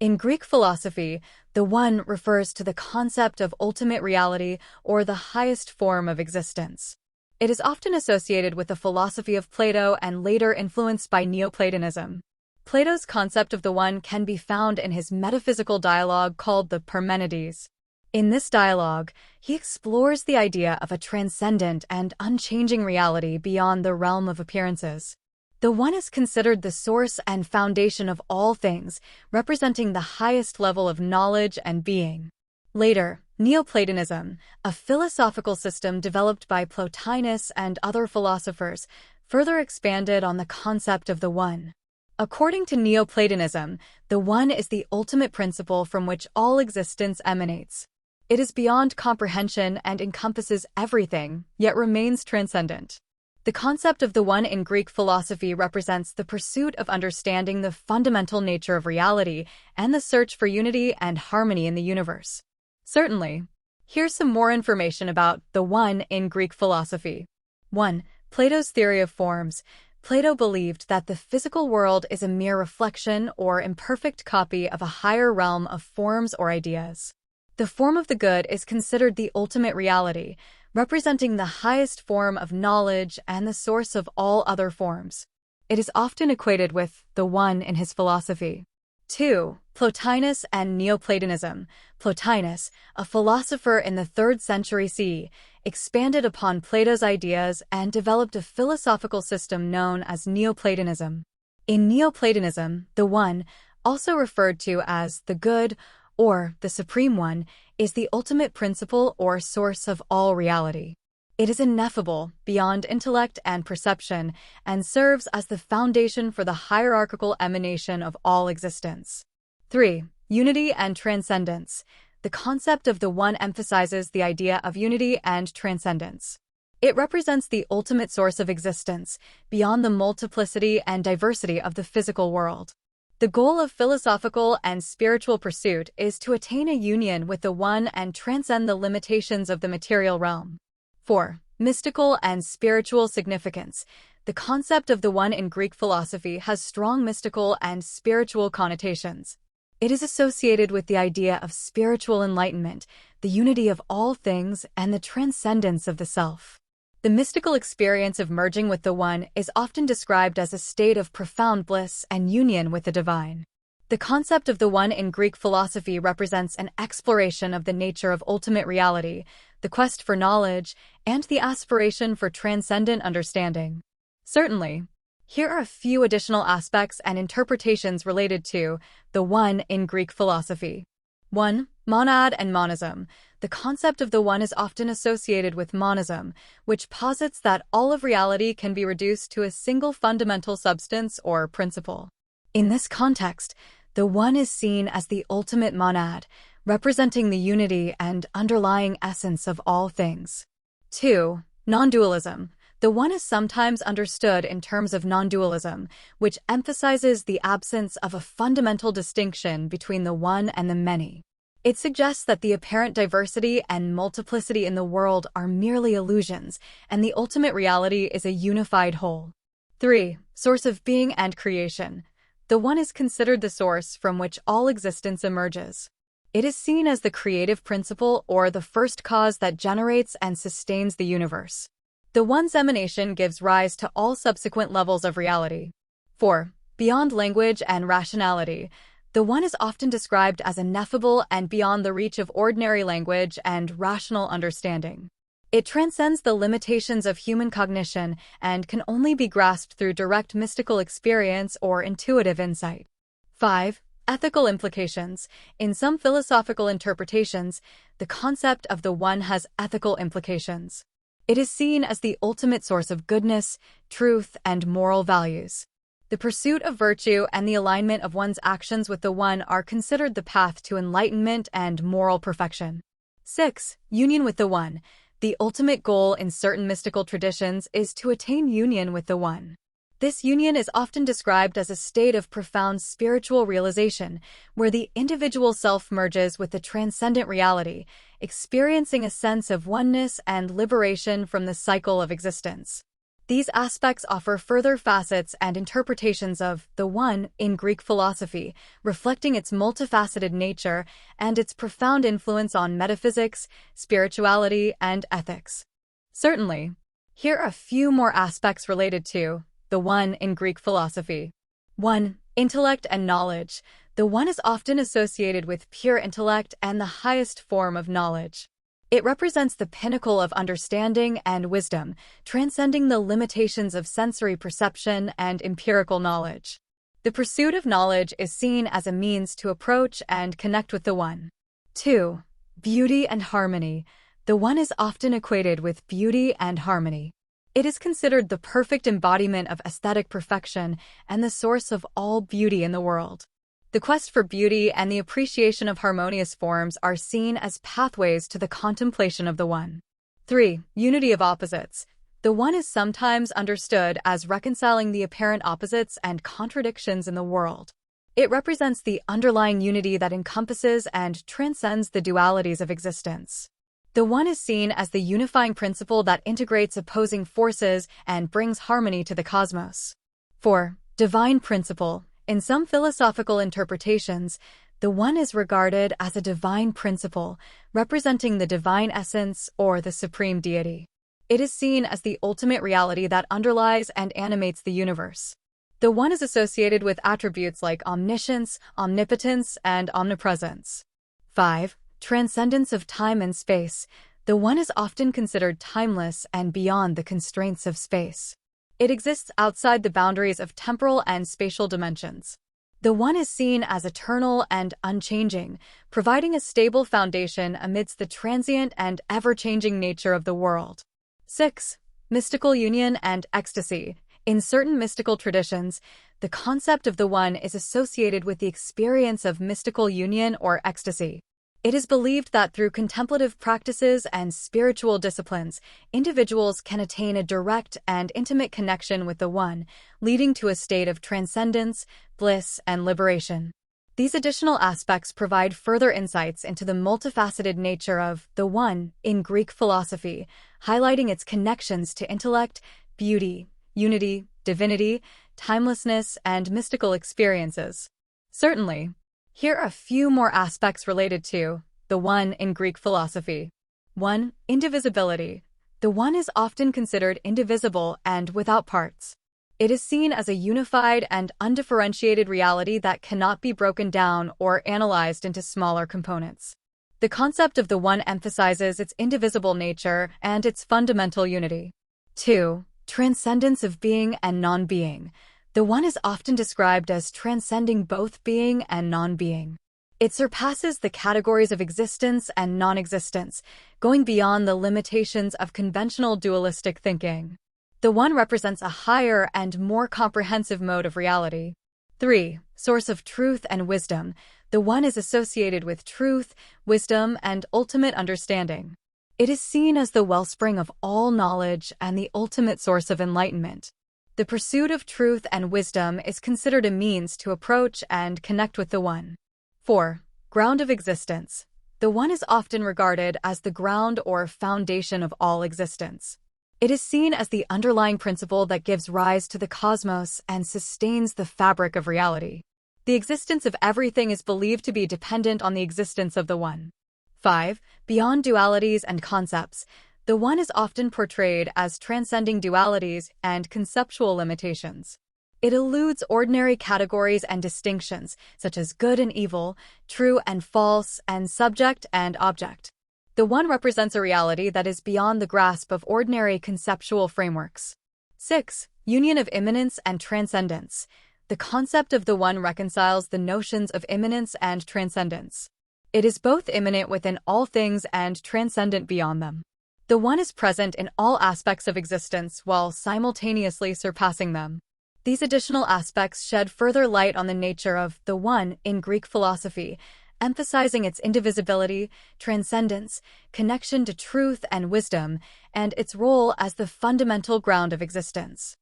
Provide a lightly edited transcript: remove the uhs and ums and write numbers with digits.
In Greek philosophy, the One refers to the concept of ultimate reality or the highest form of existence. It is often associated with the philosophy of Plato and later influenced by Neoplatonism. Plato's concept of the One can be found in his metaphysical dialogue called the Parmenides. In this dialogue, he explores the idea of a transcendent and unchanging reality beyond the realm of appearances. The One is considered the source and foundation of all things, representing the highest level of knowledge and being. Later, Neoplatonism, a philosophical system developed by Plotinus and other philosophers, further expanded on the concept of the One. According to Neoplatonism, the One is the ultimate principle from which all existence emanates. It is beyond comprehension and encompasses everything, yet remains transcendent. The concept of the One in Greek philosophy represents the pursuit of understanding the fundamental nature of reality and the search for unity and harmony in the universe. Certainly. Here's some more information about the One in Greek philosophy. 1. Plato's theory of forms. Plato believed that the physical world is a mere reflection or imperfect copy of a higher realm of forms or ideas. The form of the good is considered the ultimate reality, representing the highest form of knowledge and the source of all other forms. It is often equated with the One in his philosophy. 2. Plotinus and Neoplatonism. Plotinus, a philosopher in the 3rd century CE, expanded upon Plato's ideas and developed a philosophical system known as Neoplatonism. In Neoplatonism, the One, also referred to as the good or the Supreme One, is the ultimate principle or source of all reality. It is ineffable, beyond intellect and perception, and serves as the foundation for the hierarchical emanation of all existence. 3. Unity and transcendence. The concept of the One emphasizes the idea of unity and transcendence. It represents the ultimate source of existence, beyond the multiplicity and diversity of the physical world. The goal of philosophical and spiritual pursuit is to attain a union with the One and transcend the limitations of the material realm. 4. Mystical and spiritual significance. The concept of the One in Greek philosophy has strong mystical and spiritual connotations. It is associated with the idea of spiritual enlightenment, the unity of all things, and the transcendence of the self. The mystical experience of merging with the One is often described as a state of profound bliss and union with the divine. The concept of the One in Greek philosophy represents an exploration of the nature of ultimate reality, the quest for knowledge, and the aspiration for transcendent understanding. Certainly. Here are a few additional aspects and interpretations related to the One in Greek philosophy. 1. Monad and monism. The concept of the One is often associated with monism, which posits that all of reality can be reduced to a single fundamental substance or principle. In this context, the One is seen as the ultimate monad, representing the unity and underlying essence of all things. 2. Non-dualism. The One is sometimes understood in terms of non-dualism, which emphasizes the absence of a fundamental distinction between the One and the many. It suggests that the apparent diversity and multiplicity in the world are merely illusions, and the ultimate reality is a unified whole. 3. Source of being and creation. The One is considered the source from which all existence emerges. It is seen as the creative principle or the first cause that generates and sustains the universe. The One's emanation gives rise to all subsequent levels of reality. 4. Beyond language and rationality. The One is often described as ineffable and beyond the reach of ordinary language and rational understanding. It transcends the limitations of human cognition and can only be grasped through direct mystical experience or intuitive insight. 5. Ethical implications. In some philosophical interpretations, the concept of the One has ethical implications. It is seen as the ultimate source of goodness, truth, and moral values. The pursuit of virtue and the alignment of one's actions with the One are considered the path to enlightenment and moral perfection. 6. Union with the One. The ultimate goal in certain mystical traditions is to attain union with the One. This union is often described as a state of profound spiritual realization, where the individual self merges with the transcendent reality, experiencing a sense of oneness and liberation from the cycle of existence. These aspects offer further facets and interpretations of the One in Greek philosophy, reflecting its multifaceted nature and its profound influence on metaphysics, spirituality, and ethics. Certainly, here are a few more aspects related to the One in Greek philosophy. 1. Intellect and knowledge. The One is often associated with pure intellect and the highest form of knowledge. It represents the pinnacle of understanding and wisdom, transcending the limitations of sensory perception and empirical knowledge. The pursuit of knowledge is seen as a means to approach and connect with the One. 2. Beauty and harmony. The One is often equated with beauty and harmony. It is considered the perfect embodiment of aesthetic perfection and the source of all beauty in the world. The quest for beauty and the appreciation of harmonious forms are seen as pathways to the contemplation of the One. 3. Unity of opposites. The One is sometimes understood as reconciling the apparent opposites and contradictions in the world. It represents the underlying unity that encompasses and transcends the dualities of existence. The One is seen as the unifying principle that integrates opposing forces and brings harmony to the cosmos. 4. Divine principle. In some philosophical interpretations, the One is regarded as a divine principle, representing the divine essence or the supreme deity. It is seen as the ultimate reality that underlies and animates the universe. The One is associated with attributes like omniscience, omnipotence, and omnipresence. 5. Transcendence of time and space. The One is often considered timeless and beyond the constraints of space. It exists outside the boundaries of temporal and spatial dimensions. The One is seen as eternal and unchanging, providing a stable foundation amidst the transient and ever-changing nature of the world. 6. Mystical union and ecstasy. In certain mystical traditions, the concept of the One is associated with the experience of mystical union or ecstasy. It is believed that through contemplative practices and spiritual disciplines, individuals can attain a direct and intimate connection with the One, leading to a state of transcendence, bliss, and liberation. These additional aspects provide further insights into the multifaceted nature of the One in Greek philosophy, highlighting its connections to intellect, beauty, unity, divinity, timelessness, and mystical experiences. Certainly, here are a few more aspects related to the One in Greek philosophy. 1. Indivisibility. The One is often considered indivisible and without parts. It is seen as a unified and undifferentiated reality that cannot be broken down or analyzed into smaller components. The concept of the One emphasizes its indivisible nature and its fundamental unity. 2. Transcendence of being and non-being. The One is often described as transcending both being and non-being. It surpasses the categories of existence and non-existence, going beyond the limitations of conventional dualistic thinking. The One represents a higher and more comprehensive mode of reality. 3. Source of truth and wisdom. The One is associated with truth, wisdom, and ultimate understanding. It is seen as the wellspring of all knowledge and the ultimate source of enlightenment. The pursuit of truth and wisdom is considered a means to approach and connect with the One. 4. Ground of existence. The One is often regarded as the ground or foundation of all existence. It is seen as the underlying principle that gives rise to the cosmos and sustains the fabric of reality. The existence of everything is believed to be dependent on the existence of the One. 5. Beyond dualities and concepts. The One is often portrayed as transcending dualities and conceptual limitations. It eludes ordinary categories and distinctions, such as good and evil, true and false, and subject and object. The One represents a reality that is beyond the grasp of ordinary conceptual frameworks. 6. Union of immanence and transcendence. The concept of the One reconciles the notions of immanence and transcendence. It is both immanent within all things and transcendent beyond them. The One is present in all aspects of existence while simultaneously surpassing them. These additional aspects shed further light on the nature of the One in Greek philosophy, emphasizing its indivisibility, transcendence, connection to truth and wisdom, and its role as the fundamental ground of existence.